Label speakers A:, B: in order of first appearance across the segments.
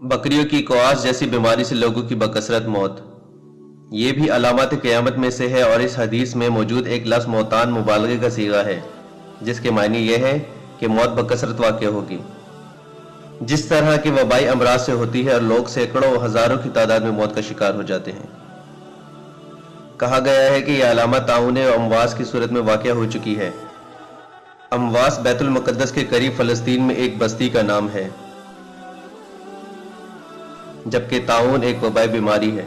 A: बकरियों की क्वास जैसी बीमारी से लोगों की बकसरत मौत। ये भी अलामत क़यामत में से है और इस हदीस में मौजूद एक लफ्ज़ मौतान मुबालगे का सीगा है, जिसके मायने यह है कि मौत बकसरत वाक़ होगी। जिस तरह की वबाई अमराज से होती है और लोग सैकड़ों हज़ारों की तादाद में मौत का शिकार हो जाते हैं। कहा गया है कि यह अलामत ताउन अमवास की सूरत में वाक़ हो चुकी है। अमवास बैतुल मुक़द्दस के करीब फ़लस्तीन में एक बस्ती का नाम है, जबकि ताउन एक वबाई बीमारी है।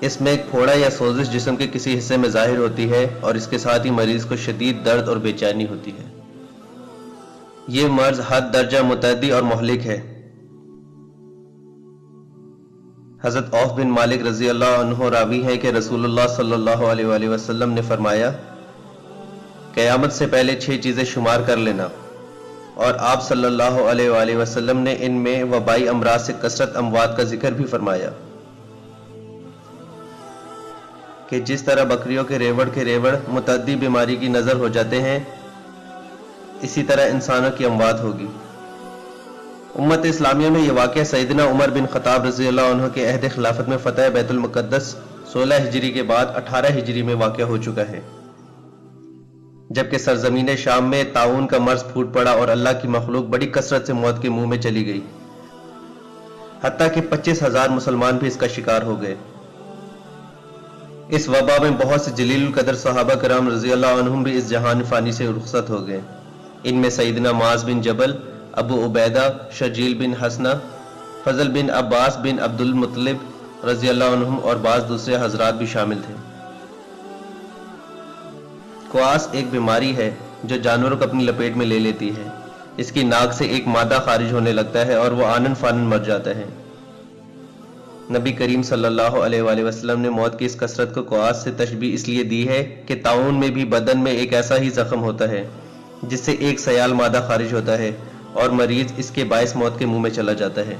A: इसमें एक फोड़ा या सोजिश जिस्म के किसी हिस्से में जाहिर होती है और इसके साथ ही मरीज को शदीद दर्द और बेचैनी होती है। ये मर्ज हद दर्जा मुतअद्दी और मुहलिक है। हज़रत औफ बिन मालिक रज़ी अल्लाह अन्हु रावी हैं कि रसूलुल्लाह सल्लल्लाहु अलैहि वसल्लम ने फरमाया, क़यामत से पहले 6 चीज़ें शुमार कर लेना, और आप सल्लल्लाहु अलैहि वसल्लम ने इनमें वबाई अमराज से कसरत अमवात का जिक्र भी फरमाया कि जिस तरह बकरियों के रेवड़ मुतअद्दी बीमारी की नज़र हो जाते हैं, इसी तरह इंसानों की अमवात होगी। उम्मत इस्लामिया में यह वाक़या सैयदना उमर बिन ख़त्ताब रज़ी अल्लाह अन्हु के अहद खिलाफत में फ़तह बैतुल मुक़द्दस 16 हिजरी के बाद 18 हिजरी में वाक़या हो चुका है, जबकि सरजमीन शाम में ताउन का मर्ज फूट पड़ा और अल्लाह की मखलूक बड़ी कसरत से मौत के मुंह में चली गई। हत्ता कि 25,000 मुसलमान भी इसका शिकार हो गए। इस वबा में बहुत से जलील कदर सहाबा कराम रज़ी अल्लाह अन्हुम भी इस जहान फ़ानी से रुखसत हो गए। इनमें सैयदना मुआज़ बिन जबल, अबू उबैदा, शजील बिन हसना, फजल बिन अब्बास बिन अब्दुल मुत्तलिब रज़ी अल्लाह अन्हुम और बाज़ दूसरे हजरात भी शामिल थे। क्वास एक बीमारी है जो जानवरों को अपनी लपेट में ले लेती है। इसकी नाक से एक मादा खारिज होने लगता है और वो आनन फानन मर जाता है। नबी करीम सल्लल्लाहु अलैहि वसल्लम ने मौत की इस कसरत को क्वास से तशबीह इसलिए दी है कि ताउन में भी बदन में एक ऐसा ही जख्म होता है जिससे एक सयाल मादा खारिज होता है और मरीज इसके बायस मौत के मुंह में चला जाता है।